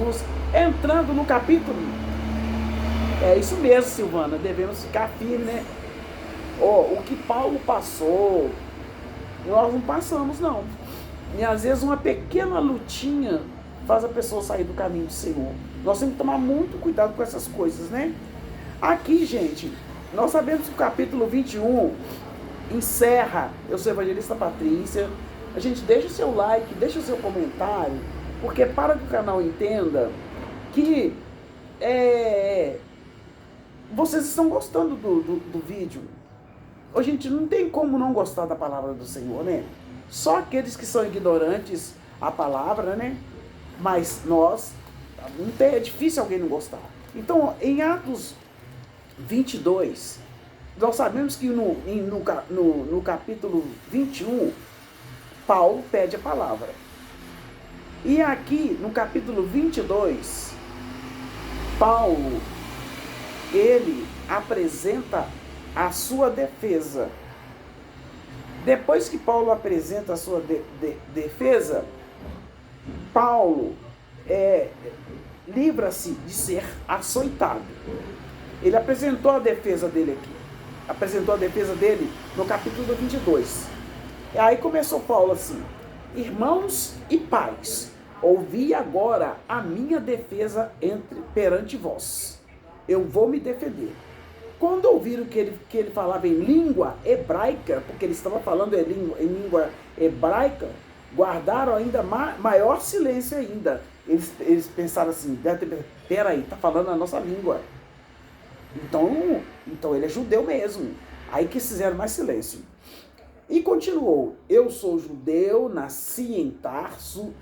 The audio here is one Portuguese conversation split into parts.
Jesus, entrando no capítulo. É isso mesmo, Silvana, devemos ficar firmes, né? O que Paulo passou, nós não passamos, não. E às vezes uma pequena lutinha faz a pessoa sair do caminho do Senhor. Nós temos que tomar muito cuidado com essas coisas, né? Aqui, gente, nós sabemos que o capítulo 21 encerra. Eu sou a evangelista Patrícia. A gente deixa o seu like, deixa o seu comentário, porque para que o canal entenda que vocês estão gostando do vídeo. A gente não tem como não gostar da palavra do Senhor, né? Só aqueles que são ignorantes à palavra, né? Mas nós, é difícil alguém não gostar. Então, em Atos 22, nós sabemos que no capítulo 21, Paulo pede a palavra. E aqui, no capítulo 22, Paulo, ele apresenta a sua defesa. Depois que Paulo apresenta a sua defesa, Paulo livra-se de ser açoitado. Ele apresentou a defesa dele aqui. Apresentou a defesa dele no capítulo 22. E aí começou Paulo assim: irmãos e pais, ouvi agora a minha defesa perante vós. Eu vou me defender. Quando ouviram que ele falava em língua hebraica, porque ele estava falando em língua hebraica, guardaram ainda maior silêncio ainda. Eles pensaram assim: peraí, está falando a nossa língua. Então ele é judeu mesmo. Aí que fizeram mais silêncio. E continuou: eu sou judeu, nasci em Tarso,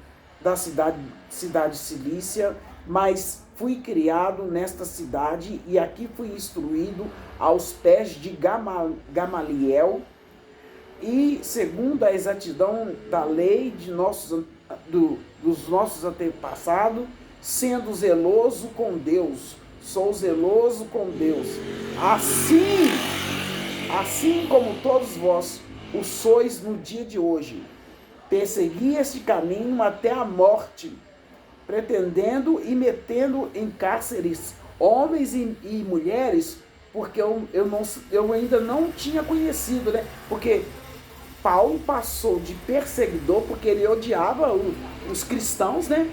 da cidade cilícia, mas fui criado nesta cidade e aqui fui instruído aos pés de Gamaliel e segundo a exatidão da lei dos nossos antepassados, sendo zeloso com Deus. Sou zeloso com Deus. Assim como todos vós o sois no dia de hoje. Persegui este caminho até a morte, pretendendo e metendo em cárceres homens e mulheres, porque eu ainda não tinha conhecido, né? Porque Paulo passou de perseguidor, porque ele odiava os cristãos, né?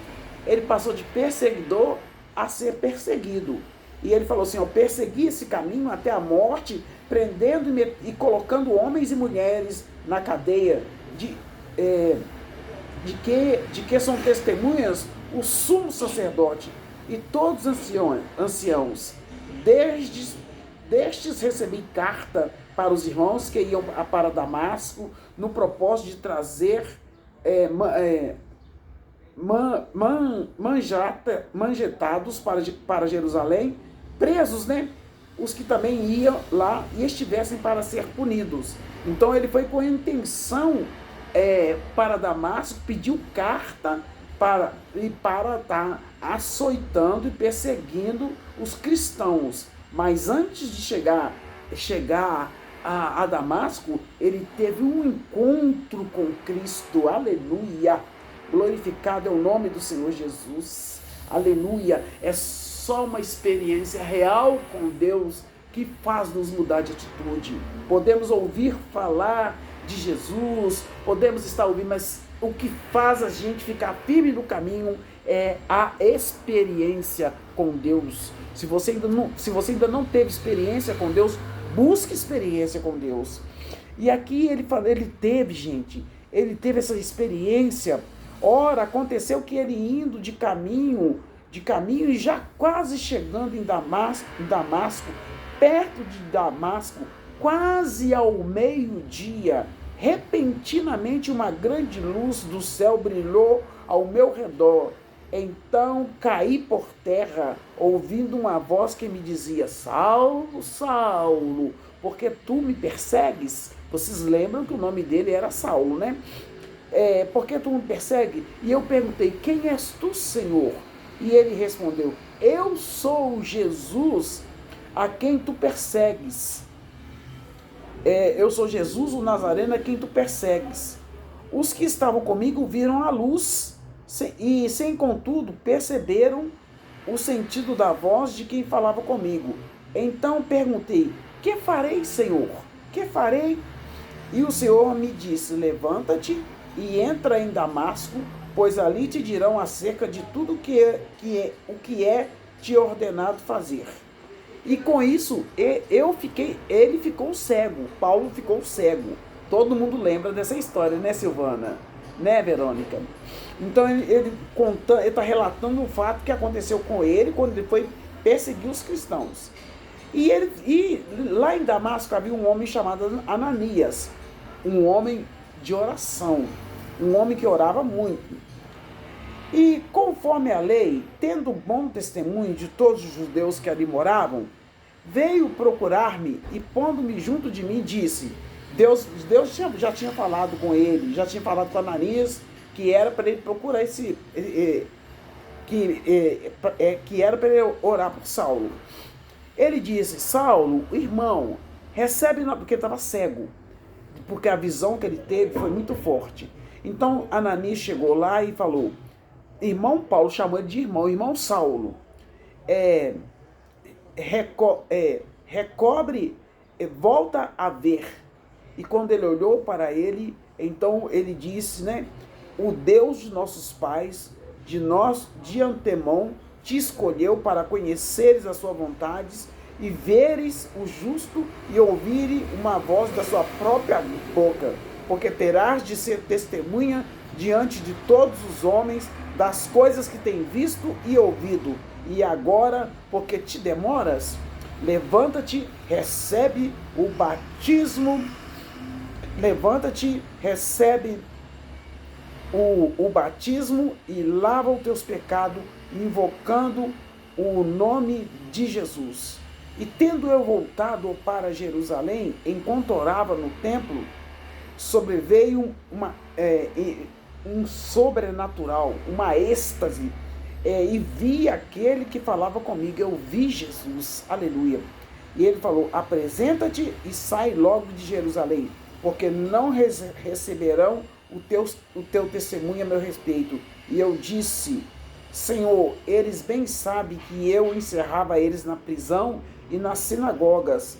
Ele passou de perseguidor a ser perseguido. E ele falou assim: eu persegui esse caminho até a morte, prendendo e colocando homens e mulheres na cadeia, de que são testemunhas o sumo sacerdote e todos os anciãos. Destes recebi carta para os irmãos que iam para Damasco, no propósito de trazer manjetados para Jerusalém, presos, né? Os que também iam lá e estivessem para ser punidos. Então ele foi com a intenção para Damasco, pediu carta para estar açoitando e perseguindo os cristãos. Mas antes de chegar a Damasco, ele teve um encontro com Cristo. Aleluia! Glorificado é o nome do Senhor Jesus. Aleluia! É só uma experiência real com Deus que faz nos mudar de atitude. Podemos ouvir falar de Jesus, podemos estar ouvindo, mas o que faz a gente ficar firme no caminho é a experiência com Deus. Se você ainda não teve experiência com Deus, busque experiência com Deus. E aqui ele teve essa experiência. Ora, aconteceu que ele indo de caminho e já quase chegando em Damasco, perto de Damasco, quase ao meio-dia, repentinamente uma grande luz do céu brilhou ao meu redor. Então caí por terra, ouvindo uma voz que me dizia: Saulo, Saulo, porque tu me persegues? Vocês lembram que o nome dele era Saulo, né? Porque tu me persegue? E eu perguntei: quem és tu, Senhor? E ele respondeu: eu sou Jesus a quem tu persegues. Eu sou Jesus o Nazareno a quem tu persegues. Os que estavam comigo viram a luz sem contudo perceberam o sentido da voz de quem falava comigo. Então perguntei: que farei, Senhor? Que farei? E o Senhor me disse: levanta-te e entra em Damasco, pois ali te dirão acerca de tudo o que é te ordenado fazer. E com isso, ele ficou cego, Paulo ficou cego. Todo mundo lembra dessa história, né, Silvana? Né, Verônica? Então ele está relatando o fato que aconteceu com ele quando ele foi perseguir os cristãos. E lá em Damasco havia um homem chamado Ananias, um homem de oração, um homem que orava muito. E conforme a lei, tendo bom testemunho de todos os judeus que ali moravam, veio procurar-me e pondo-me junto de mim disse: Deus já tinha falado com ele, já tinha falado com Ananias que era para ele procurar que era para ele orar por Saulo. Ele disse: Saulo, irmão, recebe, porque estava cego, porque a visão que ele teve foi muito forte. Então Ananias chegou lá e falou: irmão Paulo, chamou ele de irmão Saulo, recobre, volta a ver. E quando ele olhou para ele, então ele disse, né? O Deus de nossos pais, de nós de antemão, te escolheu para conheceres as suas vontades e veres o justo e ouvires uma voz da sua própria boca, porque terás de ser testemunha diante de todos os homens das coisas que tem visto e ouvido. E agora, porque te demoras, levanta-te, recebe o batismo, levanta-te, recebe o batismo e lava os teus pecados, invocando o nome de Jesus. E tendo eu voltado para Jerusalém, enquanto orava no templo, sobreveio um sobrenatural, uma êxtase, e vi aquele que falava comigo. Eu vi Jesus, aleluia. E ele falou: apresenta-te e sai logo de Jerusalém, porque não receberão o teu testemunho a meu respeito. E eu disse: Senhor, eles bem sabem que eu encerrava eles na prisão e nas sinagogas,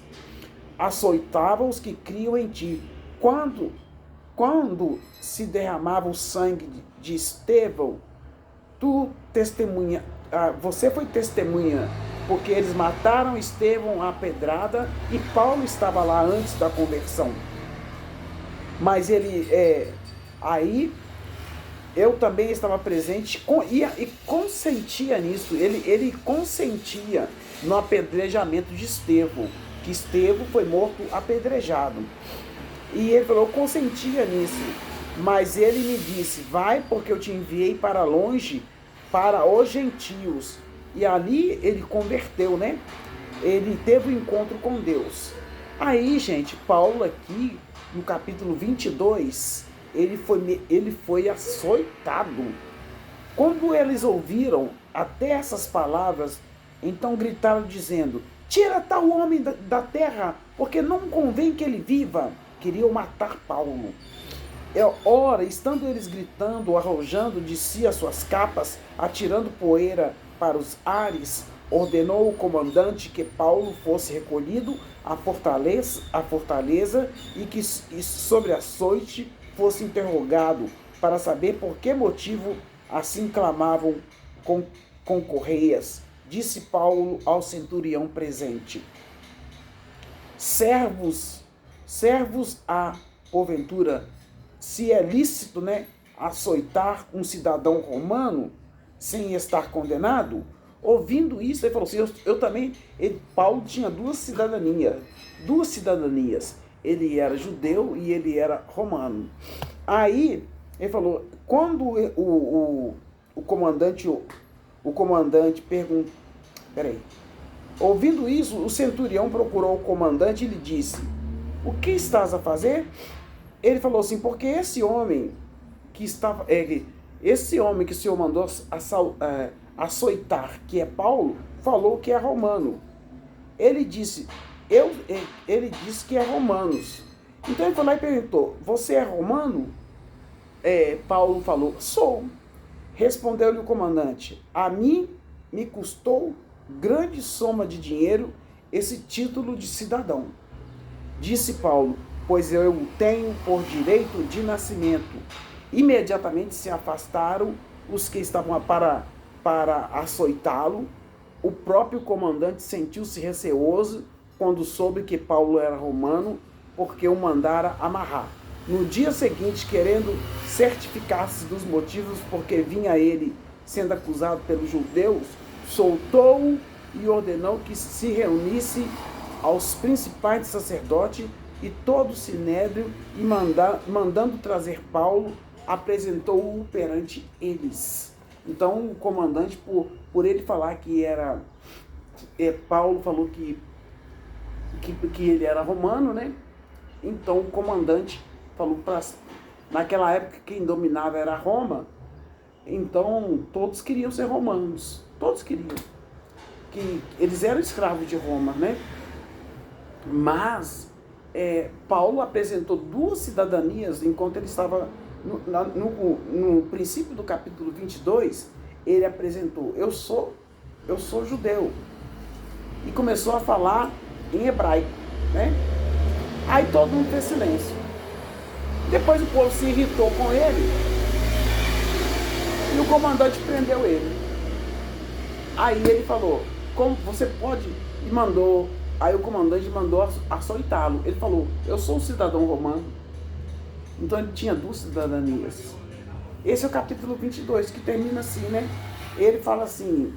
açoitava os que criam em ti. Quando se derramava o sangue de Estevão, você foi testemunha, porque eles mataram Estevão à pedrada e Paulo estava lá antes da conversão. Mas aí eu também estava presente e consentia nisso. Ele consentia no apedrejamento de Estevão, que Estevão foi morto apedrejado. E ele falou: eu consentia nisso. Mas ele me disse: vai, porque eu te enviei para longe, para os gentios. E ali ele converteu, né? Ele teve um encontro com Deus. Aí, gente, Paulo aqui, no capítulo 22, ele foi açoitado. Quando eles ouviram até essas palavras, então gritaram dizendo: tira tal homem da terra, porque não convém que ele viva. Queriam matar Paulo. Ora, estando eles gritando, arrojando de si as suas capas, atirando poeira para os ares, ordenou o comandante que Paulo fosse recolhido à fortaleza e que sobre açoite fosse interrogado, para saber por que motivo assim clamavam com correias. Disse Paulo ao centurião presente: servos a porventura, se é lícito, né, açoitar um cidadão romano sem estar condenado? Ouvindo isso, ele falou assim: eu também. Paulo tinha duas cidadanias. Ele era judeu e ele era romano. Aí ele falou: quando o comandante perguntou, ouvindo isso, o centurião procurou o comandante e lhe disse: o que estás a fazer? Ele falou assim: porque esse homem que o Senhor mandou açoitar, que é Paulo, falou que é romano. Ele disse que é romanos. Então ele foi lá e perguntou: você é romano? Paulo falou: sou. Respondeu-lhe o comandante: a mim me custou grande soma de dinheiro esse título de cidadão. Disse Paulo: pois eu o tenho por direito de nascimento. Imediatamente se afastaram os que estavam para açoitá-lo. O próprio comandante sentiu-se receoso quando soube que Paulo era romano, porque o mandara amarrar. No dia seguinte, querendo certificar-se dos motivos porque vinha ele sendo acusado pelos judeus, soltou-o e ordenou que se reunisse aos principais de sacerdote e todo o sinédrio, e mandando trazer Paulo, apresentou-o perante eles. Então o comandante, por ele falar que era... Paulo falou que ele era romano, né? Então o comandante falou para... Naquela época quem dominava era Roma, então todos queriam ser romanos. Todos queriam. Que eles eram escravos de Roma, né? Mas Paulo apresentou duas cidadanias enquanto ele estava no princípio do capítulo 22. Ele apresentou: eu sou judeu, e começou a falar em hebraico, né? Aí todo mundo fez silêncio. Depois o povo se irritou com ele e o comandante prendeu ele. Aí ele falou: como você pode? E mandou. Aí o comandante mandou açoitá-lo. Ele falou: eu sou um cidadão romano. Então ele tinha duas cidadanias. Esse é o capítulo 22, que termina assim, né? Ele fala assim: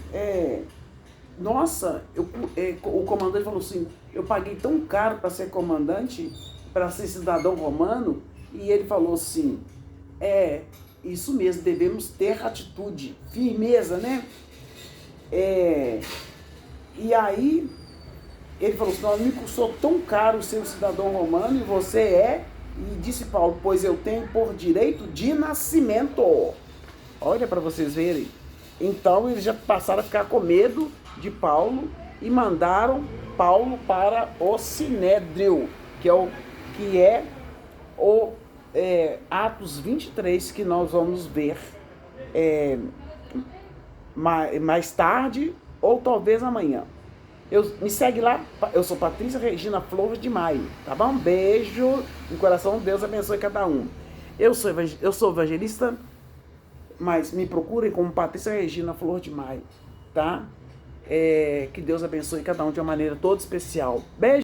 nossa, o comandante falou assim: eu paguei tão caro para ser comandante, para ser cidadão romano. E ele falou assim: isso mesmo, devemos ter atitude, firmeza, né? E aí ele falou assim: não, me custou tão caro ser um cidadão romano e você é. E disse Paulo: pois eu tenho por direito de nascimento. Olha para vocês verem. Então eles já passaram a ficar com medo de Paulo e mandaram Paulo para o Sinédrio, que é o Atos 23, que nós vamos ver mais tarde ou talvez amanhã. Me segue lá, eu sou Patrícia Regina Flores de Maio, tá bom? Beijo no coração, Deus abençoe cada um. Eu sou evangelista, mas me procurem como Patrícia Regina Flor de Maio, tá? Que Deus abençoe cada um de uma maneira toda especial. Beijo!